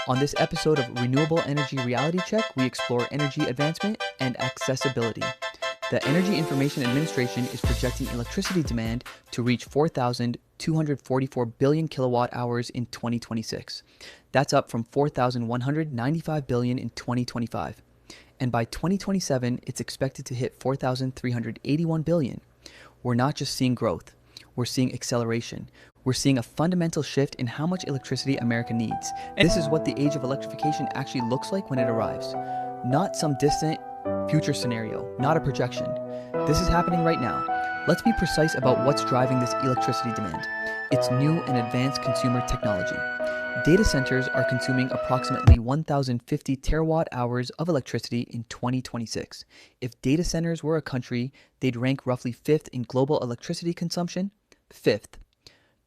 On this episode of Renewable Energy Reality Check, we explore energy advancement and accessibility. The Energy Information Administration is projecting electricity demand to reach 4,244 billion kilowatt hours in 2026. That's up from 4,195 billion in 2025. And by 2027, it's expected to hit 4,381 billion. We're not just seeing growth, we're seeing acceleration. We're seeing a fundamental shift in how much electricity America needs. And this is what the age of electrification actually looks like when it arrives. Not some distant future scenario, not a projection. This is happening right now. Let's be precise about what's driving this electricity demand. It's new and advanced consumer technology. Data centers are consuming approximately 1,050 terawatt hours of electricity in 2026. If data centers were a country, they'd rank roughly fifth in global electricity consumption, fifth,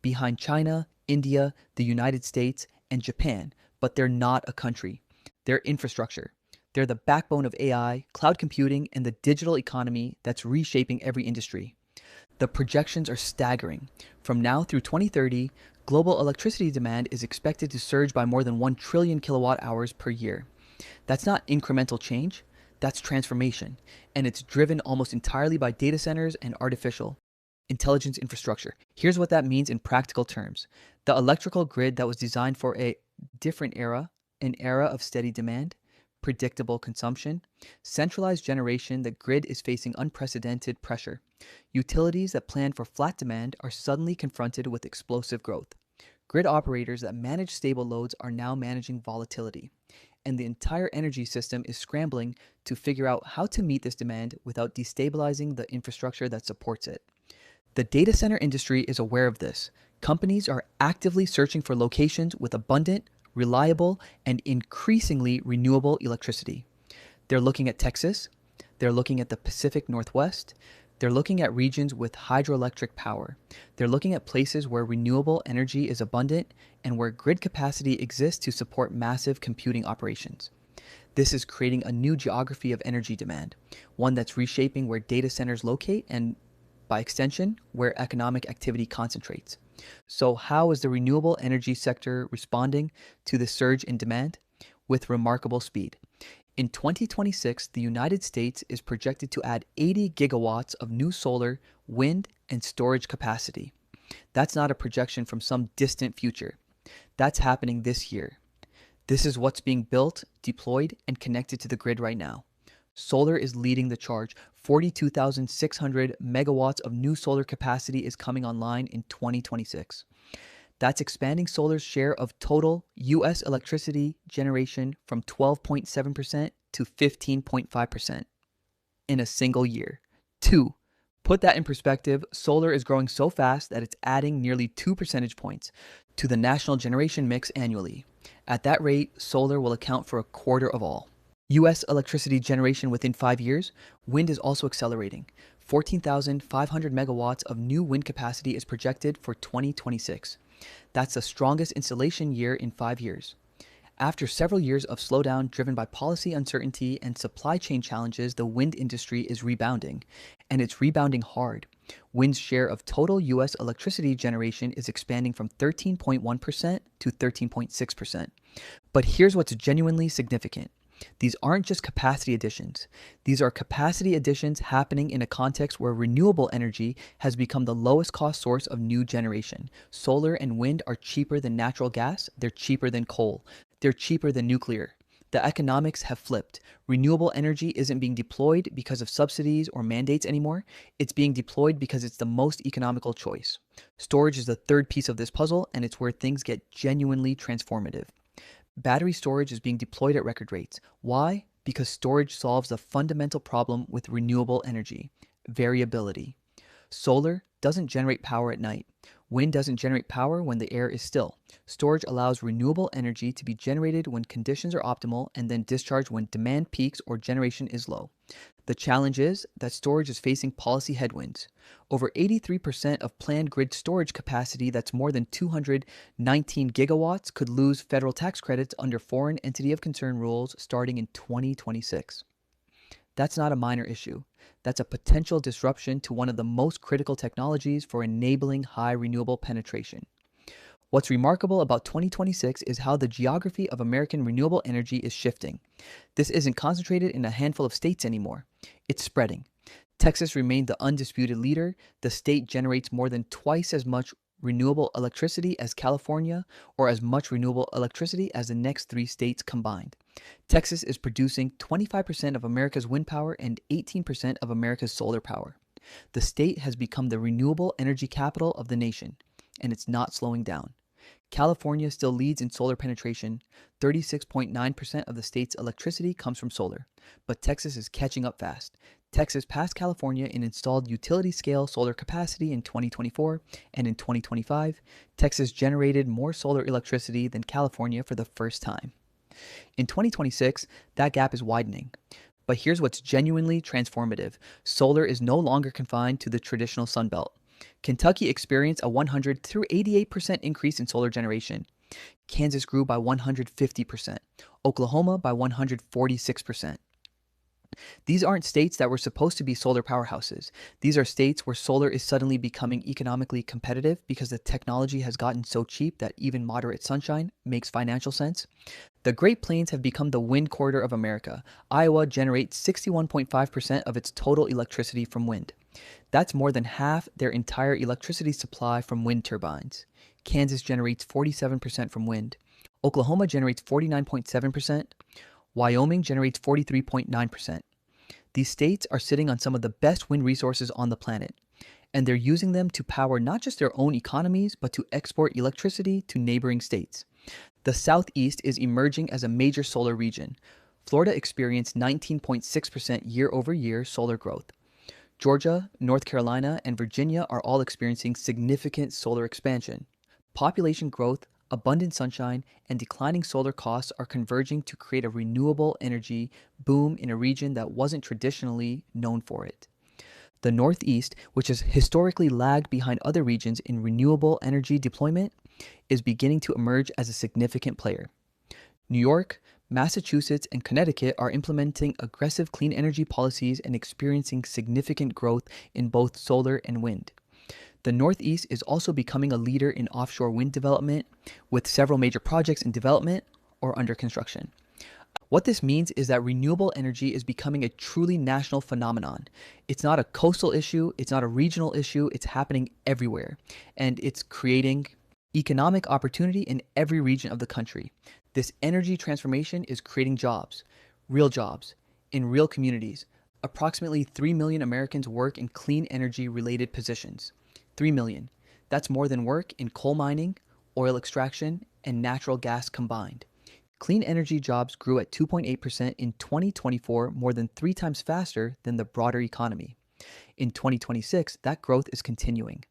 behind China, India, the United States, and Japan, but they're not a country. They're infrastructure. They're the backbone of AI, cloud computing, and the digital economy that's reshaping every industry. The projections are staggering. From now through 2030, global electricity demand is expected to surge by more than 1 trillion kilowatt hours per year. That's not incremental change, that's transformation, and it's driven almost entirely by data centers and artificial intelligence infrastructure. Here's what that means in practical terms. The electrical grid that was designed for a different era, an era of steady demand, predictable consumption, centralized generation, the grid is facing unprecedented pressure. Utilities that plan for flat demand are suddenly confronted with explosive growth. Grid operators that manage stable loads are now managing volatility. And the entire energy system is scrambling to figure out how to meet this demand without destabilizing the infrastructure that supports it. The data center industry is aware of this. Companies are actively searching for locations with abundant, reliable, and increasingly renewable electricity. They're looking at Texas, they're looking at the Pacific Northwest, they're looking at regions with hydroelectric power. They're looking at places where renewable energy is abundant and where grid capacity exists to support massive computing operations. This is creating a new geography of energy demand, one that's reshaping where data centers locate and, by extension, where economic activity concentrates. So how is the renewable energy sector responding to the surge in demand? With remarkable speed. In 2026, the United States is projected to add 80 gigawatts of new solar, wind, and storage capacity. That's not a projection from some distant future. That's happening this year. This is what's being built, deployed, and connected to the grid right now. Solar is leading the charge. 42,600 megawatts of new solar capacity is coming online in 2026. That's expanding solar's share of total U.S. electricity generation from 12.7% to 15.5% in a single year. 2. Put that in perspective, solar is growing so fast that it's adding nearly 2 percentage points to the national generation mix annually. At that rate, solar will account for a quarter of all U.S. electricity generation within 5 years. Wind is also accelerating. 14,500 megawatts of new wind capacity is projected for 2026. That's the strongest installation year in 5 years. After several years of slowdown driven by policy uncertainty and supply chain challenges, the wind industry is rebounding, and it's rebounding hard. Wind's share of total U.S. electricity generation is expanding from 13.1% to 13.6%. But here's what's genuinely significant. These aren't just capacity additions. These are capacity additions happening in a context where renewable energy has become the lowest cost source of new generation. Solar and wind are cheaper than natural gas. They're cheaper than coal. They're cheaper than nuclear. The economics have flipped. Renewable energy isn't being deployed because of subsidies or mandates anymore. It's being deployed because it's the most economical choice. Storage is the third piece of this puzzle, and it's where things get genuinely transformative. Battery storage is being deployed at record rates. Why? Because storage solves the fundamental problem with renewable energy: variability. Solar doesn't generate power at night. Wind doesn't generate power when the air is still. Storage allows renewable energy to be generated when conditions are optimal and then discharged when demand peaks or generation is low. The challenge is that storage is facing policy headwinds. Over 83% of planned grid storage capacity, that's more than 219 gigawatts, could lose federal tax credits under Foreign Entity of Concern rules starting in 2026. That's not a minor issue. That's a potential disruption to one of the most critical technologies for enabling high renewable penetration. What's remarkable about 2026 is how the geography of American renewable energy is shifting. This isn't concentrated in a handful of states anymore. It's spreading. Texas remained the undisputed leader. The state generates more than twice as much renewable electricity as California, or as much renewable electricity as the next three states combined. Texas is producing 25% of America's wind power and 18% of America's solar power. The state has become the renewable energy capital of the nation, and it's not slowing down. California still leads in solar penetration. 36.9% of the state's electricity comes from solar, but Texas is catching up fast. Texas passed California in installed utility-scale solar capacity in 2024, and in 2025, Texas generated more solar electricity than California for the first time. In 2026, that gap is widening. But here's what's genuinely transformative. Solar is no longer confined to the traditional Sun Belt. Kentucky experienced a 100 through 88% increase in solar generation. Kansas grew by 150%. Oklahoma by 146%. These aren't states that were supposed to be solar powerhouses. These are states where solar is suddenly becoming economically competitive because the technology has gotten so cheap that even moderate sunshine makes financial sense. The Great Plains have become the wind corridor of America. Iowa generates 61.5% of its total electricity from wind. That's more than half their entire electricity supply from wind turbines. Kansas generates 47% from wind. Oklahoma generates 49.7%. Wyoming generates 43.9%. These states are sitting on some of the best wind resources on the planet, and they're using them to power not just their own economies, but to export electricity to neighboring states. The Southeast is emerging as a major solar region. Florida experienced 19.6% year-over-year solar growth. Georgia, North Carolina, and Virginia are all experiencing significant solar expansion. Population growth, abundant sunshine, and declining solar costs are converging to create a renewable energy boom in a region that wasn't traditionally known for it. The Northeast, which has historically lagged behind other regions in renewable energy deployment, is beginning to emerge as a significant player. New York, Massachusetts, and Connecticut are implementing aggressive clean energy policies and experiencing significant growth in both solar and wind. The Northeast is also becoming a leader in offshore wind development, with several major projects in development or under construction. What this means is that renewable energy is becoming a truly national phenomenon. It's not a coastal issue, it's not a regional issue, it's happening everywhere. And it's creating economic opportunity in every region of the country. This energy transformation is creating jobs, in real communities. Approximately 3 million Americans work in clean energy related positions. 3 million. That's more than work in coal mining, oil extraction, and natural gas combined. Clean energy jobs grew at 2.8% in 2024, more than 3 times faster than the broader economy. In 2026, that growth is continuing.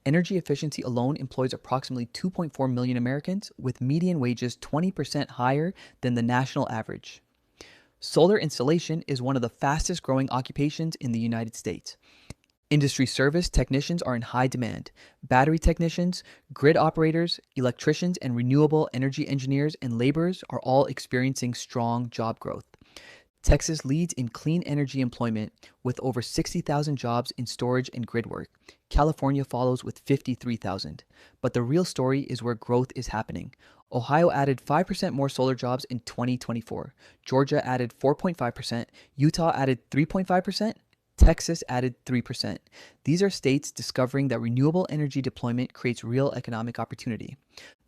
Energy efficiency alone employs approximately 2.4 million Americans, with median wages 20% higher than the national average. Solar installation is one of the fastest growing occupations in the United States. Industry service technicians are in high demand. Battery technicians, grid operators, electricians, and renewable energy engineers and laborers are all experiencing strong job growth. Texas leads in clean energy employment with over 60,000 jobs in storage and grid work. California follows with 53,000. But the real story is where growth is happening. Ohio added 5% more solar jobs in 2024. Georgia added 4.5%. Utah added 3.5%. Texas added 3%. These are states discovering that renewable energy deployment creates real economic opportunity.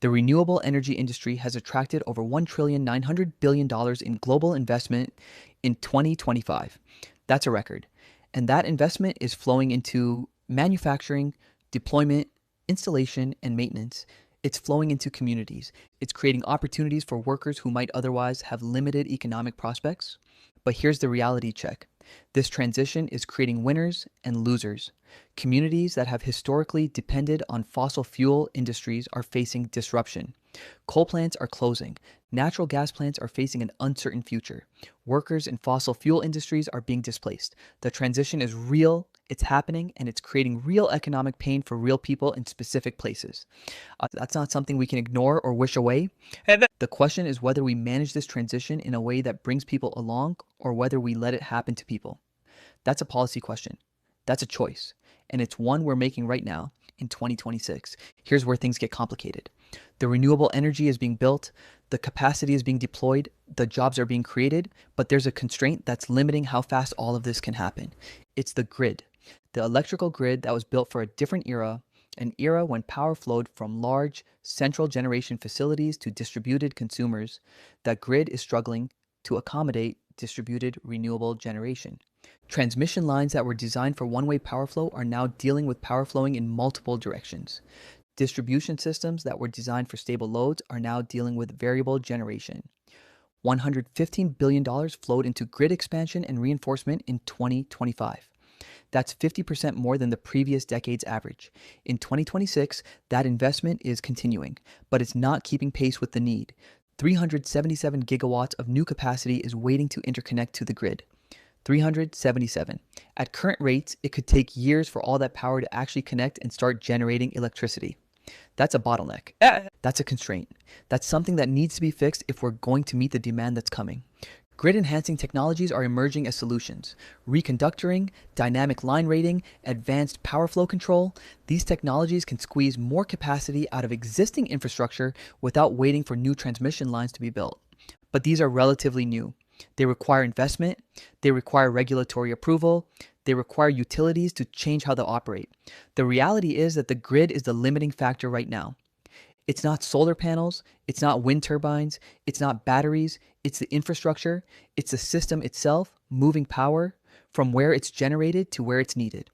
The renewable energy industry has attracted over $1.9 trillion in global investment in 2025. That's a record. And that investment is flowing into manufacturing, deployment, installation, and maintenance. It's flowing into communities. It's creating opportunities for workers who might otherwise have limited economic prospects. But here's the reality check. This transition is creating winners and losers. Communities that have historically depended on fossil fuel industries are facing disruption. Coal plants are closing. Natural gas plants are facing an uncertain future. Workers in fossil fuel industries are being displaced. The transition is real, it's happening, and it's creating real economic pain for real people in specific places. That's not something we can ignore or wish away. The question is whether we manage this transition in a way that brings people along or whether we let it happen to people. That's a policy question. That's a choice. And it's one we're making right now. in 2026. Here's where things get complicated. The renewable energy is being built, the capacity is being deployed, the jobs are being created, but there's a constraint that's limiting how fast all of this can happen. It's the grid, the electrical grid that was built for a different era, an era when power flowed from large central generation facilities to distributed consumers. That grid is struggling to accommodate distributed renewable generation. Transmission lines that were designed for one-way power flow are now dealing with power flowing in multiple directions. Distribution systems that were designed for stable loads are now dealing with variable generation. $115 billion flowed into grid expansion and reinforcement in 2025. That's 50% more than the previous decade's average. In 2026, that investment is continuing, but it's not keeping pace with the need. 377 gigawatts of new capacity is waiting to interconnect to the grid. 377. At current rates, it could take years for all that power to actually connect and start generating electricity. That's a bottleneck. That's a constraint. That's something that needs to be fixed if we're going to meet the demand that's coming. Grid-enhancing technologies are emerging as solutions. Reconductoring, dynamic line rating, advanced power flow control. These technologies can squeeze more capacity out of existing infrastructure without waiting for new transmission lines to be built. But these are relatively new. They require investment, they require regulatory approval, they require utilities to change how they operate. The reality is that the grid is the limiting factor right now. It's not solar panels, it's not wind turbines, it's not batteries, it's the infrastructure, it's the system itself moving power from where it's generated to where it's needed.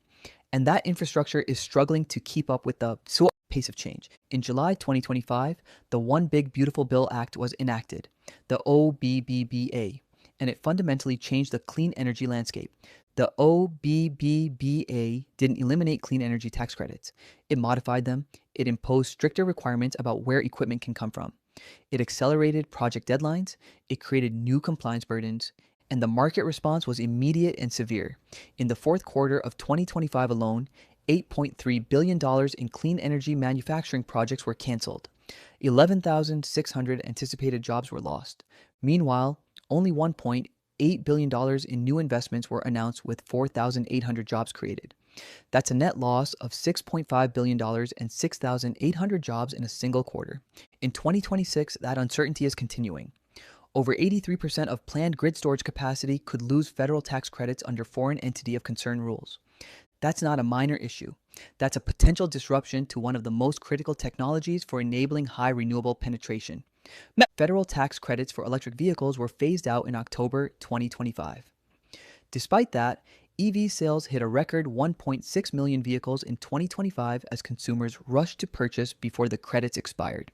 And that infrastructure is struggling to keep up with the slow pace of change. In July 2025, the One Big Beautiful Bill Act was enacted, the OBBBA, and it fundamentally changed the clean energy landscape. The OBBBA didn't eliminate clean energy tax credits. It modified them. It imposed stricter requirements about where equipment can come from. It accelerated project deadlines. It created new compliance burdens. And the market response was immediate and severe. In the fourth quarter of 2025 alone, $8.3 billion in clean energy manufacturing projects were canceled. 11,600 anticipated jobs were lost. Meanwhile, only $1.8 billion in new investments were announced with 4,800 jobs created. That's a net loss of $6.5 billion and 6,800 jobs in a single quarter. In 2026, that uncertainty is continuing. Over 83% of planned grid storage capacity could lose federal tax credits under Foreign Entity of Concern rules. That's not a minor issue. That's a potential disruption to one of the most critical technologies for enabling high renewable penetration. Federal tax credits for electric vehicles were phased out in October 2025. Despite that, EV sales hit a record 1.6 million vehicles in 2025 as consumers rushed to purchase before the credits expired.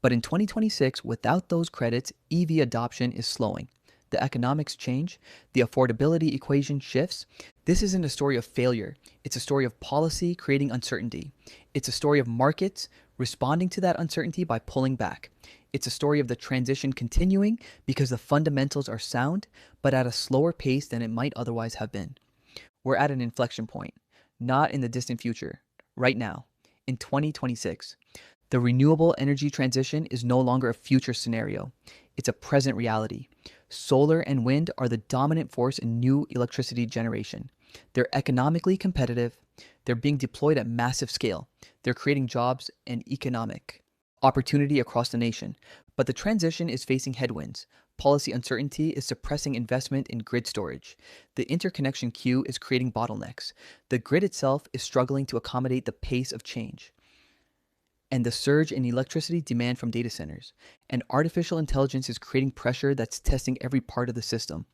But in 2026, without those credits, EV adoption is slowing. The economics change, the affordability equation shifts. This isn't a story of failure. It's a story of policy creating uncertainty. It's a story of markets responding to that uncertainty by pulling back. It's a story of the transition continuing because the fundamentals are sound, but at a slower pace than it might otherwise have been. We're at an inflection point, not in the distant future, right now, in 2026. The renewable energy transition is no longer a future scenario. It's a present reality. Solar and wind are the dominant force in new electricity generation. They're economically competitive. They're being deployed at massive scale. They're creating jobs and economic opportunity across the nation. But the transition is facing headwinds. Policy uncertainty is suppressing investment in grid storage. The interconnection queue is creating bottlenecks. The grid itself is struggling to accommodate the pace of change. And the surge in electricity demand from data centers. And artificial intelligence is creating pressure that's testing every part of the system.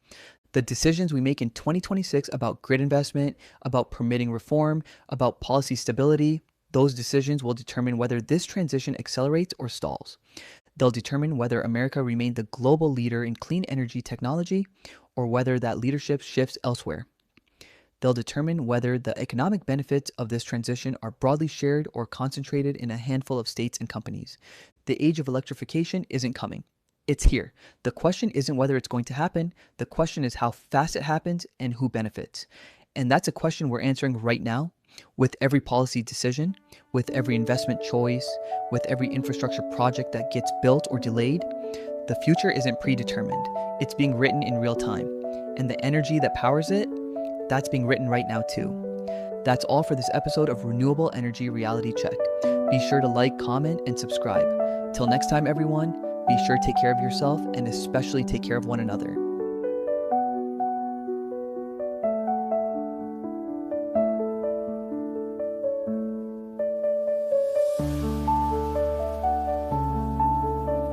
The decisions we make in 2026 about grid investment, about permitting reform, about policy stability, those decisions will determine whether this transition accelerates or stalls. They'll determine whether America remains the global leader in clean energy technology or whether that leadership shifts elsewhere. They'll determine whether the economic benefits of this transition are broadly shared or concentrated in a handful of states and companies. The age of electrification isn't coming. It's here. The question isn't whether it's going to happen. The question is how fast it happens and who benefits. And that's a question we're answering right now with every policy decision, with every investment choice, with every infrastructure project that gets built or delayed. The future isn't predetermined. It's being written in real time. And the energy that powers it, that's being written right now too. That's all for this episode of Renewable Energy Reality Check. Be sure to like, comment, and subscribe. Till next time, everyone, be sure to take care of yourself and especially take care of one another.